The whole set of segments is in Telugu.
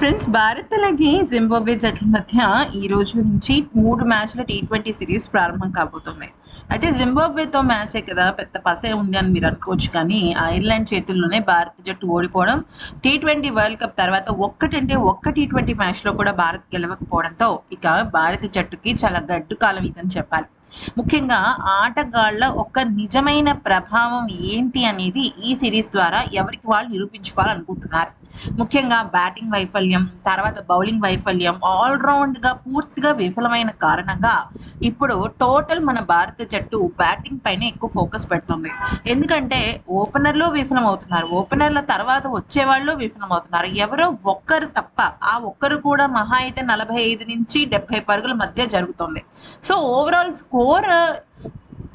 ఫ్రెండ్స్, భారత్ అలాగే జింబాబ్వే జట్ల మధ్య ఈ రోజు నుంచి 3 మ్యాచ్ల టీ20 సిరీస్ ప్రారంభం కాబోతుంది. అయితే జింబాబ్వేతో మ్యాచే కదా, పెద్ద పసే ఉంది అని మీరు అనుకోవచ్చు. కానీ ఐర్లాండ్ చేతుల్లోనే భారత జట్టు ఓడిపోవడం, టీ20 వరల్డ్ కప్ తర్వాత ఒక్క టీ20 మ్యాచ్లో కూడా భారత్ గెలవకపోవడంతో ఇక భారత జట్టుకి చాలా గడ్డు కాలం ఇదని చెప్పాలి. ముఖ్యంగా ఆటగాళ్ల ఒక నిజమైన ప్రభావం ఏంటి అనేది ఈ సిరీస్ ద్వారా ఎవరికి వాళ్ళు నిరూపించుకోవాలనుకుంటున్నారు. ముఖ్యంగా బ్యాటింగ్ వైఫల్యం, తర్వాత బౌలింగ్ వైఫల్యం ఆల్రౌండ్గా పూర్తిగా విఫలమైన కారణంగా ఇప్పుడు టోటల్ మన భారత జట్టు బ్యాటింగ్ పైన ఎక్కువ ఫోకస్ పెడుతుంది. ఎందుకంటే ఓపెనర్లు విఫలం అవుతున్నారు, ఓపెనర్ల తర్వాత వచ్చేవాళ్ళు విఫలం అవుతున్నారు. ఎవరో ఒక్కరు తప్ప, ఆ ఒక్కరు కూడా మహా అయితే 45 నుంచి 70 పరుగుల మధ్య జరుగుతుంది. సో ఓవరాల్ స్కోర్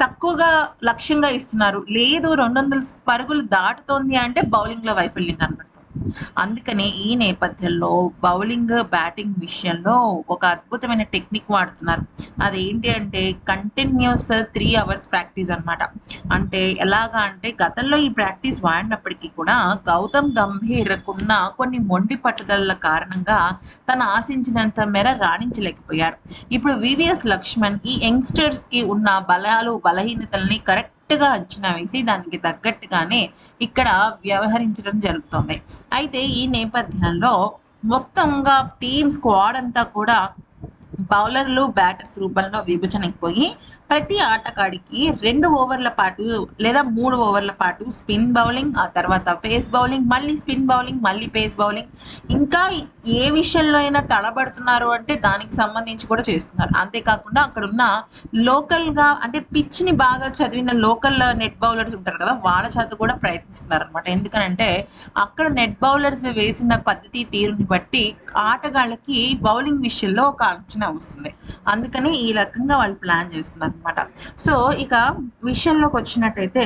తక్కువగా లక్ష్యంగా ఇస్తున్నారు. లేదు 200 పరుగులు దాటుతోంది అంటే బౌలింగ్లో వైఫల్యం కనబడుతుంది. అందుకనే ఈ నేపథ్యంలో బౌలింగ్, బ్యాటింగ్ విషయంలో ఒక అద్భుతమైన టెక్నిక్ వాడుతున్నారు. అదేంటి అంటే కంటిన్యూస్ 3 అవర్స్ ప్రాక్టీస్ అనమాట. అంటే ఎలాగా అంటే గతంలో ఈ ప్రాక్టీస్ వాడినప్పటికీ కూడా గౌతమ్ గంభీర్కున్న కొన్ని మొండి పట్టుదల కారణంగా తను ఆశించినంత మేర రాణించలేకపోయారు. ఇప్పుడు వివిఎస్ లక్ష్మణ్ ఈ యంగ్స్టర్స్కి ఉన్న బలాలు, బలహీనతల్ని కరెక్ట్గా అంచనా వేసి దానికి తగ్గట్టుగానే ఇక్కడ వ్యవహరించడం జరుగుతుంది. అయితే ఈ నేపథ్యంలో మొత్తంగా టీమ్ స్క్వాడ్ అంతా కూడా బౌలర్లు, బ్యాటర్స్ రూపంలో విభజనైపోయి ప్రతి ఆటగాడికి 2 ఓవర్ల పాటు లేదా 3 ఓవర్ల పాటు స్పిన్ బౌలింగ్, ఆ తర్వాత పేస్ బౌలింగ్, మళ్ళీ స్పిన్ బౌలింగ్, మళ్ళీ పేస్ బౌలింగ్, ఇంకా ఏ విషయంలో అయినా తడబడుతున్నారు అంటే దానికి సంబంధించి కూడా చేస్తున్నారు. అంతేకాకుండా అక్కడున్న లోకల్గా అంటే పిచ్ని బాగా చదివిన లోకల్ నెట్ బౌలర్స్ ఉంటారు కదా, వాళ్ళ చేత కూడా ప్రయత్నిస్తున్నారు అనమాట. ఎందుకనంటే అక్కడ నెట్ బౌలర్స్ వేసిన పద్ధతి తీరుని బట్టి ఆటగాళ్ళకి బౌలింగ్ విషయంలో ఒక అంచనా వస్తుంది. అందుకని ఈ రకంగా వాళ్ళు ప్లాన్ చేస్తున్నారు అనమాట. సో ఇక విషయంలోకి వచ్చినట్టయితే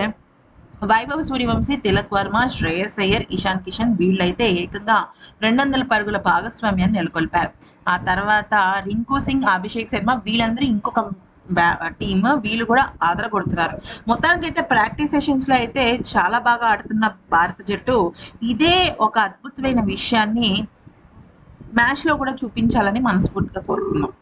వైభవ్ సూర్యవంశీ, తిలక్ వర్మ, శ్రేయస్ అయ్యర్, ఇషాన్ కిషన్ వీళ్ళైతే ఏకంగా 200 పరుగుల భాగస్వామ్యాన్ని నెలకొల్పారు. ఆ తర్వాత రింకు సింగ్, అభిషేక్ శర్మ వీళ్ళందరూ ఇంకొక టీమ్, వీళ్ళు కూడా ఆదర కొడుతున్నారు. మొత్తానికైతే ప్రాక్టీస్ సెషన్స్ లో అయితే చాలా బాగా ఆడుతున్న భారత జట్టు ఇదే ఒక అద్భుతమైన విషయాన్ని మ్యాచ్ లో కూడా చూపించాలని మనస్ఫూర్తిగా కోరుకున్నాం.